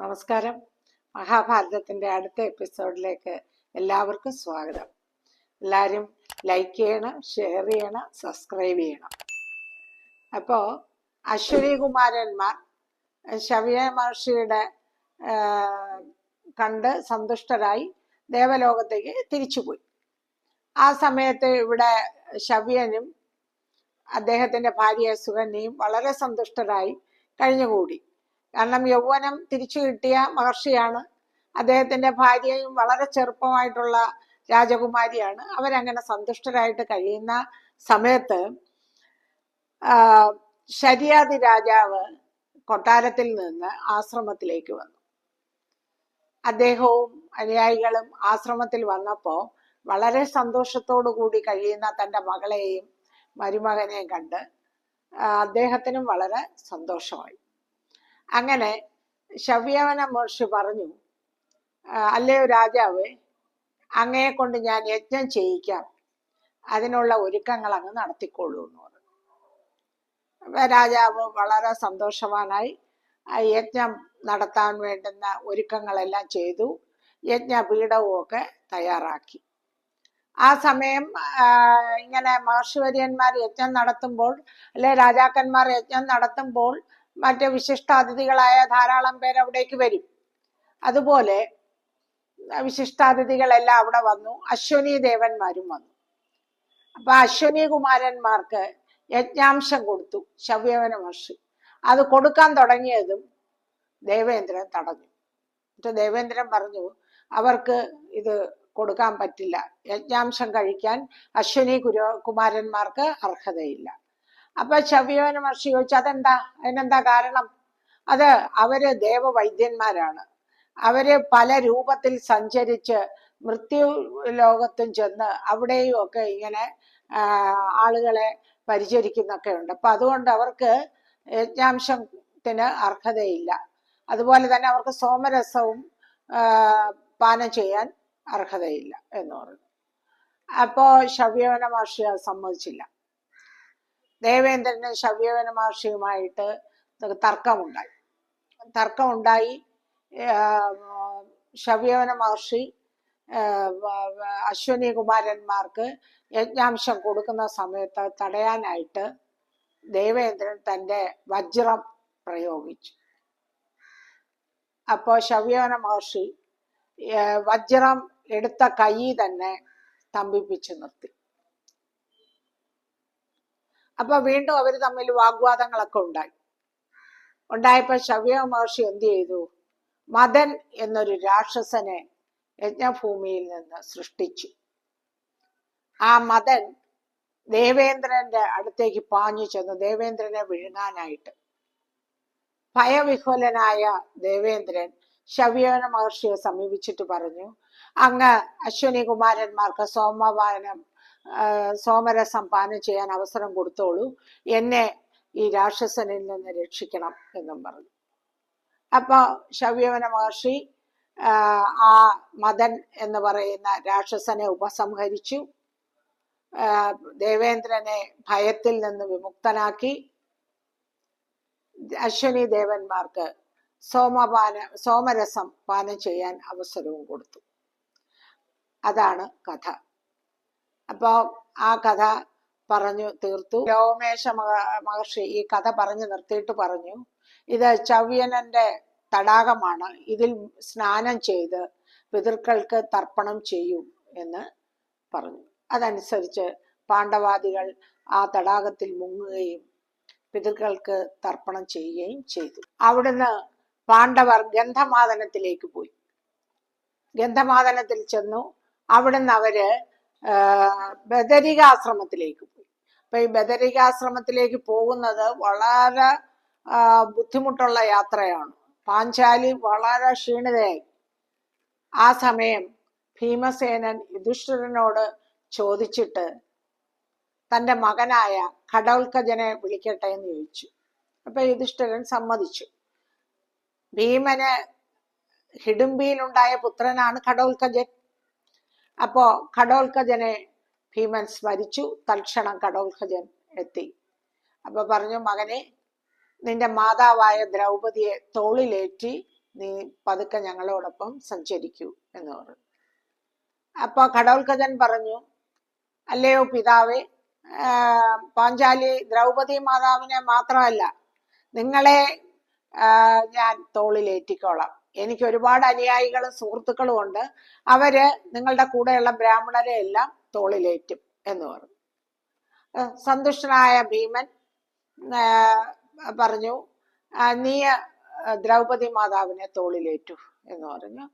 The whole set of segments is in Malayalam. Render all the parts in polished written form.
നമസ്കാരം. മഹാഭാരതത്തിന്റെ അടുത്ത എപ്പിസോഡിലേക്ക് എല്ലാവർക്കും സ്വാഗതം. എല്ലാവരും ലൈക്ക് ചെയ്യണം, ഷെയർ ചെയ്യണം, സബ്സ്ക്രൈബ് ചെയ്യണം. അപ്പോൾ അശ്വനി കുമാരന്മാർ ശവ്യ മഹർഷിയുടെ കണ്ട് സന്തുഷ്ടരായി ദേവലോകത്തേക്ക് തിരിച്ചുപോയി. ആ സമയത്ത് ഇവിടെ ശവ്യനും അദ്ദേഹത്തിന്റെ ഭാര്യ സുകന്യയും വളരെ സന്തുഷ്ടരായി കഴിഞ്ഞുകൂടി. കാരണം യൗവനം തിരിച്ചു കിട്ടിയ മഹർഷിയാണ്. അദ്ദേഹത്തിന്റെ ഭാര്യയും വളരെ ചെറുപ്പമായിട്ടുള്ള രാജകുമാരിയാണ്. അവരങ്ങനെ സന്തുഷ്ടരായിട്ട് കഴിയുന്ന സമയത്ത് ശരിയാതി രാജാവ് കൊട്ടാരത്തിൽ നിന്ന് ആശ്രമത്തിലേക്ക് വന്നു. അദ്ദേഹവും അനുയായികളും ആശ്രമത്തിൽ വന്നപ്പോൾ വളരെ സന്തോഷത്തോടു കൂടി കഴിയുന്ന തൻ്റെ മകളെയും മരുമകനെയും കണ്ട് അദ്ദേഹത്തിനും വളരെ സന്തോഷമായി. അങ്ങനെ ശവ്യവന മഹർഷി പറഞ്ഞു, അല്ലയോ രാജാവേ, അങ്ങയെ കൊണ്ട് ഞാൻ യജ്ഞം ചെയ്യിക്കാം, അതിനുള്ള ഒരുക്കങ്ങൾ അങ്ങ് നടത്തിക്കൊള്ളൂ എന്ന് പറഞ്ഞു. രാജാവ് വളരെ സന്തോഷവാനായി യജ്ഞം നടത്താൻ വേണ്ടുന്ന ഒരുക്കങ്ങളെല്ലാം ചെയ്തു. യജ്ഞപീഠവും ഒക്കെ തയ്യാറാക്കി. ആ സമയം ഇങ്ങനെ മഹർഷിവര്യന്മാർ യജ്ഞം നടത്തുമ്പോൾ, അല്ലെ രാജാക്കന്മാർ യജ്ഞം നടത്തുമ്പോൾ മറ്റ് വിശിഷ്ടാതിഥികളായ ധാരാളം പേർ അവിടേക്ക് വരും. അതുപോലെ വിശിഷ്ടാതിഥികളെല്ലാം അവിടെ വന്നു. അശ്വനി ദേവന്മാരും വന്നു. അപ്പൊ അശ്വനി കുമാരന്മാർക്ക് യജ്ഞാംശം കൊടുത്തു ശവ്യവന മഹർഷി. അത് കൊടുക്കാൻ തുടങ്ങിയതും ദേവേന്ദ്രൻ തടഞ്ഞു. എന്നിട്ട് ദേവേന്ദ്രൻ പറഞ്ഞു, അവർക്ക് ഇത് കൊടുക്കാൻ പറ്റില്ല, യജ്ഞാംശം കഴിക്കാൻ അശ്വനി കുമാരന്മാർക്ക് അർഹതയില്ല. അപ്പൊ ശവ്യവന മഹർഷി ചോദിച്ചു, അതിനെന്താ കാരണം? അത് അവര് ദേവവൈദ്യന്മാരാണ്. അവര് പല രൂപത്തിൽ സഞ്ചരിച്ച് മൃത്യു ലോകത്തും ചെന്ന് അവിടെയും ഒക്കെ ഇങ്ങനെ ആളുകളെ പരിചരിക്കുന്നൊക്കെ ഉണ്ട്. അപ്പൊ അതുകൊണ്ട് അവർക്ക് യജ്ഞാംശത്തിന് അർഹതയില്ല. അതുപോലെ തന്നെ അവർക്ക് സോമരസവും പാനം ചെയ്യാൻ അർഹതയില്ല എന്ന് പറഞ്ഞു. അപ്പോ ശവ്യവന മഹർഷി അത് സമ്മതിച്ചില്ല. ദേവേന്ദ്രന് ശവ്യവന മഹർഷിയുമായിട്ട് തർക്കമുണ്ടായി. ശവ്യവന മഹർഷി അശ്വനി കുമാരന്മാർക്ക് യജ്ഞാംശം കൊടുക്കുന്ന സമയത്ത് തടയാനായിട്ട് ദേവേന്ദ്രൻ തൻ്റെ വജ്രം പ്രയോഗിച്ചു. അപ്പോൾ ശവ്യവന മഹർഷി വജ്രം എടുത്ത കൈ തന്നെ സ്തംഭിപ്പിച്ചു നിർത്തി. അപ്പൊ വീണ്ടും അവർ തമ്മിൽ വാഗ്വാദങ്ങളൊക്കെ ഉണ്ടായപ്പോ ശവ്യ മഹർഷി എന്ത് ചെയ്തു? മദൻ എന്നൊരു രാക്ഷസനെ യജ്ഞഭൂമിയിൽ നിന്ന് സൃഷ്ടിച്ചു. ആ മദൻ ദേവേന്ദ്രന്റെ അടുത്തേക്ക് പാഞ്ഞു ചെന്നു ദേവേന്ദ്രനെ വിഴുങ്ങാനായിട്ട്. ഭയവിഹ്വലനായ ദേവേന്ദ്രൻ ശവ്യവന മഹർഷിയെ സമീപിച്ചിട്ട് പറഞ്ഞു, അങ്ങ് അശ്വനി കുമാരന്മാർക്ക് സോമരസം പാനം ചെയ്യാൻ അവസരം കൊടുത്തോളൂ, എന്നെ ഈ രാക്ഷസനിൽ നിന്ന് രക്ഷിക്കണം എന്നും പറഞ്ഞു. അപ്പൊ ശവ്യവന മഹർഷി ആ മദൻ എന്ന് പറയുന്ന രാക്ഷസനെ ഉപസംഹരിച്ചു. ദേവേന്ദ്രനെ ഭയത്തിൽ നിന്ന് വിമുക്തനാക്കി. അശ്വനി ദേവന്മാർക്ക് സോമരസം പാനം ചെയ്യാൻ അവസരവും കൊടുത്തു. അതാണ് കഥ. അപ്പോ ആ കഥ പറഞ്ഞു തീർത്തു. ലോമേശ മഹർഷി ഈ കഥ പറഞ്ഞു നിർത്തിയിട്ട് പറഞ്ഞു, ഇത് ചവ്യനന്റെ തടാകമാണ്, ഇതിൽ സ്നാനം ചെയ്ത് പിതൃക്കൾക്ക് തർപ്പണം ചെയ്യൂ എന്ന് പറഞ്ഞു. അതനുസരിച്ച് പാണ്ഡവാദികൾ ആ തടാകത്തിൽ മുങ്ങുകയും പിതൃക്കൾക്ക് തർപ്പണം ചെയ്യുകയും ചെയ്തു. അവിടുന്ന് പാണ്ഡവർ ഗന്ധമാദനത്തിലേക്ക് പോയി. ഗന്ധമാദനത്തിൽ ചെന്നു. അവിടുന്ന് അവര് ബദരികാശ്രമത്തിലേക്ക് പോയി. അപ്പൊ ഈ ബദരികാശ്രമത്തിലേക്ക് പോകുന്നത് വളരെ ബുദ്ധിമുട്ടുള്ള യാത്രയാണ്. പാഞ്ചാലി വളരെ ക്ഷീണിതയായി. ആ സമയം ഭീമസേനൻ യുധിഷ്ഠിരനോട് ചോദിച്ചിട്ട് തൻ്റെ മകനായ ഘടോൽക്കജനെ വിളിക്കട്ടെ എന്ന് ചോദിച്ചു. അപ്പൊ യുധിഷ്ഠിരൻ സമ്മതിച്ചു. ഭീമന് ഹിഡുംബിയിലുണ്ടായ പുത്രനാണ് ഘടോൽക്കജൻ. അപ്പോ ഘടോൽക്കജനെ ഭീമൻ സ്മരിച്ചു. തൽക്ഷണം ഘടോൽക്കജൻ എത്തി. അപ്പൊ പറഞ്ഞു, മകനെ, നിന്റെ മാതാവായ ദ്രൗപദിയെ തോളിലേറ്റി നീ പതുക്കെ ഞങ്ങളോടൊപ്പം സഞ്ചരിക്കൂ എന്ന് പറഞ്ഞു. അപ്പൊ ഘടോൽകചൻ പറഞ്ഞു, അല്ലയോ പിതാവേ, പാഞ്ചാലി ദ്രൗപദി മാതാവിനെ മാത്രമല്ല നിങ്ങളെ ഞാൻ തോളിലേറ്റിക്കോളാം. എനിക്ക് ഒരുപാട് അനുയായികളും സുഹൃത്തുക്കളും ഉണ്ട്. അവര് നിങ്ങളുടെ കൂടെയുള്ള ബ്രാഹ്മണരെ എല്ലാം തോളിലേറ്റും എന്ന് പറഞ്ഞു. സന്തുഷ്ടനായ ഭീമൻ പറഞ്ഞു, നീ ദ്രൗപദി മാതാവിനെ തോളിലേറ്റു എന്ന് പറഞ്ഞു.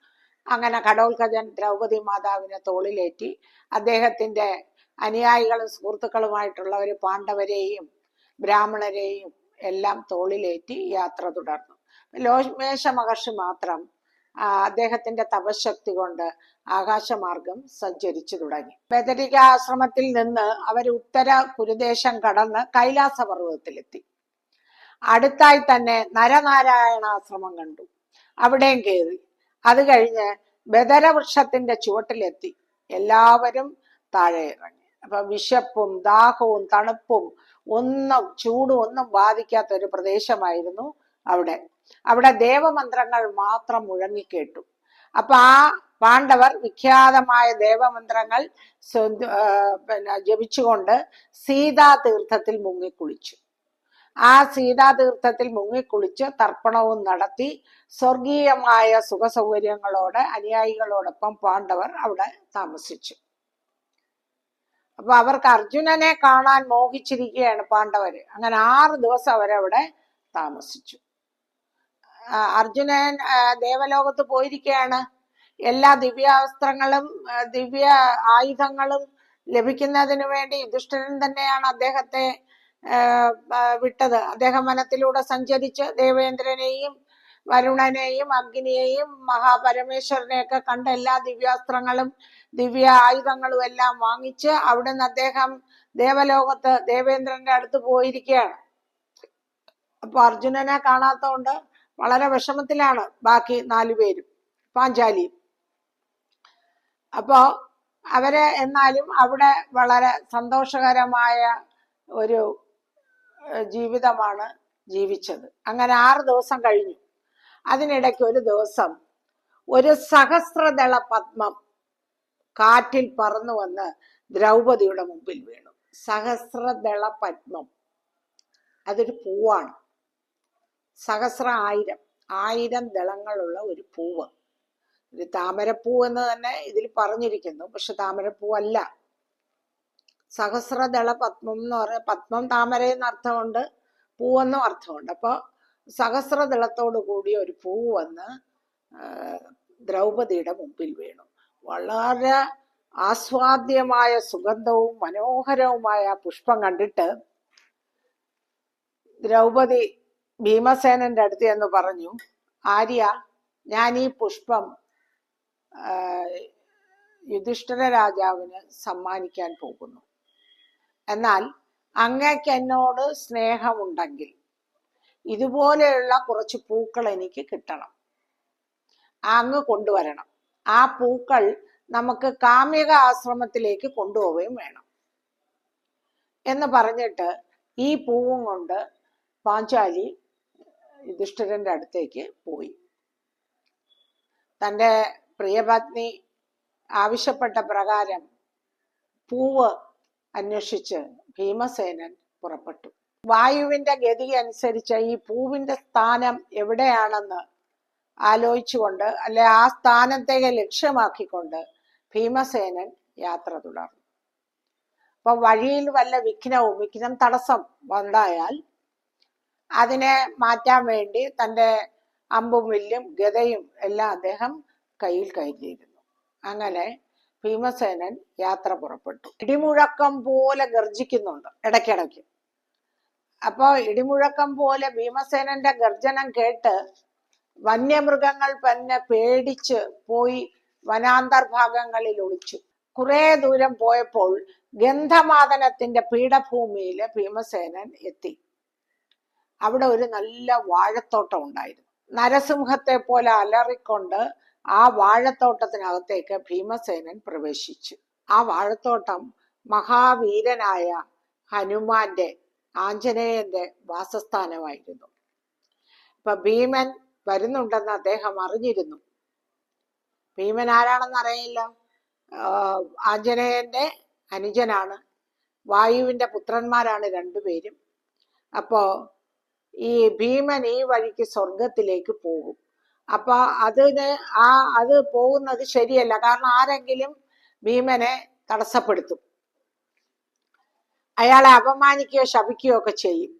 അങ്ങനെ ഘടോൽകചൻ ദ്രൗപദി മാതാവിനെ തോളിലേറ്റി അദ്ദേഹത്തിന്റെ അനുയായികളും സുഹൃത്തുക്കളുമായിട്ടുള്ളവർ പാണ്ഡവരെയും ബ്രാഹ്മണരെയും എല്ലാം തോളിലേറ്റി യാത്ര തുടർന്നു. ലോമേശ മഹർഷി മാത്രം അദ്ദേഹത്തിന്റെ തപശക്തി കൊണ്ട് ആകാശമാർഗം സഞ്ചരിച്ചു തുടങ്ങി. ബദരികാശ്രമത്തിൽ നിന്ന് അവർ ഉത്തര കുരുദേശം കടന്ന് കൈലാസപർവ്വതത്തിലെത്തി. അടുത്തായി തന്നെ നരനാരായണാശ്രമം കണ്ടു, അവിടെയും കയറി. അത് കഴിഞ്ഞ് ബദരവൃക്ഷത്തിന്റെ ചുവട്ടിലെത്തി. എല്ലാവരും താഴെ ഇറങ്ങി. അപ്പൊ വിശപ്പും ദാഹവും തണുപ്പും ചൂടും ഒന്നും ബാധിക്കാത്ത ഒരു പ്രദേശമായിരുന്നു അവിടെ ദേവമന്ത്രങ്ങൾ മാത്രം മുഴങ്ങിക്കേട്ടു. അപ്പൊ ആ പാണ്ഡവർ വിഖ്യാതമായ ദേവമന്ത്രങ്ങൾ ജപിച്ചുകൊണ്ട് സീതാതീർത്ഥത്തിൽ മുങ്ങിക്കുളിച്ചു. ആ സീതാതീർത്ഥത്തിൽ മുങ്ങിക്കുളിച്ച് തർപ്പണവും നടത്തി സ്വർഗീയമായ സുഖസൗകര്യങ്ങളോടെ അനുയായികളോടൊപ്പം പാണ്ഡവർ അവിടെ താമസിച്ചു. അപ്പൊ അവർക്ക് അർജുനനെ കാണാൻ മോഹിച്ചിരിക്കുകയാണ് പാണ്ഡവര്. അങ്ങനെ 6 ദിവസം അവരവിടെ താമസിച്ചു. അർജുനൻ ദേവലോകത്ത് പോയിരിക്കുകയാണ്. എല്ലാ ദിവ്യാസ്ത്രങ്ങളും ദിവ്യ ആയുധങ്ങളും ലഭിക്കുന്നതിന് വേണ്ടി യുധിഷ്ഠിരൻ തന്നെയാണ് അദ്ദേഹത്തെ വിട്ടത്. അദ്ദേഹം വനത്തിലൂടെ സഞ്ചരിച്ച് ദേവേന്ദ്രനെയും വരുണനെയും അഗ്നിയെയും മഹാപരമേശ്വരനെയൊക്കെ കണ്ട എല്ലാ ദിവ്യാസ്ത്രങ്ങളും ദിവ്യ ആയുധങ്ങളും എല്ലാം വാങ്ങിച്ച് അവിടുന്ന് അദ്ദേഹം ദേവലോകത്ത് ദേവേന്ദ്രന്റെ അടുത്ത് പോയിരിക്കുകയാണ്. അപ്പൊ അർജുനനെ കാണാത്തതുകൊണ്ട് വളരെ വിഷമത്തിലാണ് ബാക്കി 4 പേരും പാഞ്ചാലിയും. അപ്പോ അവര് എന്നാലും അവിടെ വളരെ സന്തോഷകരമായ ഒരു ജീവിതമാണ് ജീവിച്ചത്. അങ്ങനെ 6 ദിവസം കഴിഞ്ഞു. അതിനിടയ്ക്ക് ഒരു ദിവസം ഒരു സഹസ്രദള പത്മം കാറ്റിൽ പറന്നു വന്ന് ദ്രൗപദിയുടെ മുമ്പിൽ വീണു. സഹസ്രദള പത്മം അതൊരു പൂവാണ്. ആയിരം ദളങ്ങളുള്ള ഒരു പൂവ്. ഒരു താമരപ്പൂ എന്ന് തന്നെ ഇതിൽ പറഞ്ഞിരിക്കുന്നു, പക്ഷെ താമരപ്പൂവല്ല. സഹസ്രദള പത്മം എന്ന് പറഞ്ഞ പത്മം താമരയെന്ന് അർത്ഥമുണ്ട്, പൂവെന്നും അർത്ഥമുണ്ട്. അപ്പൊ സഹസ്രദളത്തോടു കൂടിയ ഒരു പൂവ് വന്ന് ദ്രൗപദിയുടെ മുമ്പിൽ വീണു. വളരെ ആസ്വാദ്യമായ സുഗന്ധവും മനോഹരവുമായ പുഷ്പം കണ്ടിട്ട് ദ്രൗപദി ഭീമസേനന്റെ അടുത്ത് എന്ന് പറഞ്ഞു, ആര്യ, ഞാൻ ഈ പുഷ്പം യുധിഷ്ഠിര രാജാവിന് സമ്മാനിക്കാൻ പോകുന്നു. എന്നാൽ അങ്ങക്ക് എന്നോട് സ്നേഹമുണ്ടെങ്കിൽ ഇതുപോലെയുള്ള കുറച്ച് പൂക്കൾ എനിക്ക് കിട്ടണം, അങ്ങ് കൊണ്ടുവരണം. ആ പൂക്കൾ നമുക്ക് കാമ്യക ആശ്രമത്തിലേക്ക് കൊണ്ടുപോവുകയും വേണം എന്ന് പറഞ്ഞിട്ട് ഈ പൂവും കൊണ്ട് പാഞ്ചാലി യുധിഷ്ഠിരന്റെ അടുത്തേക്ക് പോയി. തൻ്റെ പ്രിയപത്നി ആവശ്യപ്പെട്ട പ്രകാരം പൂവ് അന്വേഷിച്ച് ഭീമസേനൻ പുറപ്പെട്ടു. വായുവിന്റെ ഗതി അനുസരിച്ച് ഈ പൂവിന്റെ സ്ഥാനം എവിടെയാണെന്ന് ആലോചിച്ചുകൊണ്ട്, അല്ലെ ആ സ്ഥാനത്തേക്ക് ലക്ഷ്യമാക്കിക്കൊണ്ട് ഭീമസേനൻ യാത്ര തുടർന്നു. അപ്പൊ വഴിയിൽ വല്ല വിഘ്നം തടസ്സം ഉണ്ടായാൽ അതിനെ മാറ്റാൻ വേണ്ടി തൻ്റെ അമ്പും വില്ലും ഗദയും എല്ലാം അദ്ദേഹം കയ്യിൽ കരുതിയിരുന്നു. അങ്ങനെ ഭീമസേനൻ യാത്ര പുറപ്പെട്ടു. ഇടിമുഴക്കം പോലെ ഗർജിക്കുന്നുണ്ട് ഇടയ്ക്കിടയ്ക്ക്. അപ്പോ ഇടിമുഴക്കം പോലെ ഭീമസേനന്റെ ഗർജനം കേട്ട് വന്യമൃഗങ്ങൾ തന്നെ പേടിച്ച് പോയി വനാന്തർഭാഗങ്ങളിൽ ഒളിച്ചു. കുറെ ദൂരം പോയപ്പോൾ ഗന്ധമാദനത്തിന്റെ പീഠഭൂമിയിൽ ഭീമസേനൻ എത്തി. അവിടെ ഒരു നല്ല വാഴത്തോട്ടം ഉണ്ടായിരുന്നു. നരസിംഹത്തെ പോലെ അലറിക്കൊണ്ട് ആ വാഴത്തോട്ടത്തിനകത്തേക്ക് ഭീമസേനൻ പ്രവേശിച്ചു. ആ വാഴത്തോട്ടം മഹാവീരനായ ഹനുമാന്റെ, ആഞ്ജനേയന്റെ വാസസ്ഥാനമായിരുന്നു. ഇപ്പൊ ഭീമൻ വരുന്നുണ്ടെന്ന് അദ്ദേഹം അറിഞ്ഞിരുന്നു. ഭീമൻ ആരാണെന്ന് അറിയില്ല. ആഞ്ജനേയന്റെ അനുജനാണ്. വായുവിന്റെ പുത്രന്മാരാണ് രണ്ടുപേരും. അപ്പോ ഈ ഭീമൻ ഈ വഴിക്ക് സ്വർഗത്തിലേക്ക് പോകും. അപ്പൊ അത് പോകുന്നത് ശരിയല്ല. കാരണം ആരെങ്കിലും ഭീമനെ തടസ്സപ്പെടുത്തും, അയാളെ അപമാനിക്കുകയോ ശപിക്കുകയോ ഒക്കെ ചെയ്യും.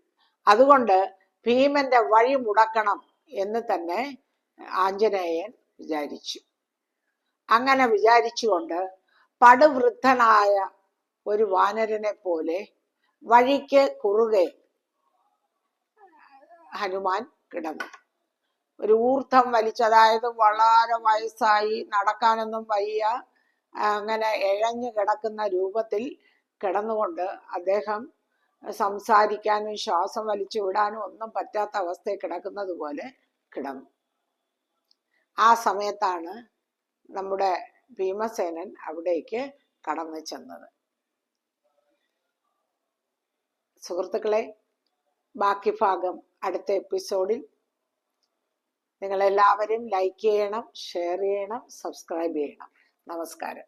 അതുകൊണ്ട് ഭീമന്റെ വഴി മുടക്കണം എന്ന് തന്നെ ആഞ്ജനേയൻ വിചാരിച്ചു. അങ്ങനെ വിചാരിച്ചുകൊണ്ട് പടുവൃദ്ധനായ ഒരു വാനരനെ പോലെ വഴിക്ക് കുറുകെ ഹനുമാൻ കിടന്നു. ഒരു ഊർധ്വം വലിച്ച്, അതായത് വളരെ വയസ്സായി, നടക്കാനൊന്നും വയ്യ, അങ്ങനെ ഇഴഞ്ഞു കിടക്കുന്ന രൂപത്തിൽ കിടന്നുകൊണ്ട് അദ്ദേഹം സംസാരിക്കാനും ശ്വാസം വലിച്ചു വിടാനും ഒന്നും പറ്റാത്ത അവസ്ഥയിൽ കിടക്കുന്നത് പോലെ കിടന്നു. ആ സമയത്താണ് നമ്മുടെ ഭീമസേനൻ അവിടേക്ക് കടന്നു ചെന്നത്. സുഹൃത്തുക്കളെ, ബാക്കി ഭാഗം അടുത്ത എപ്പിസോഡിൽ. നിങ്ങളെല്ലാവരും ലൈക്ക് ചെയ്യണം, ഷെയർ ചെയ്യണം, സബ്സ്ക്രൈബ് ചെയ്യണം. നമസ്കാരം.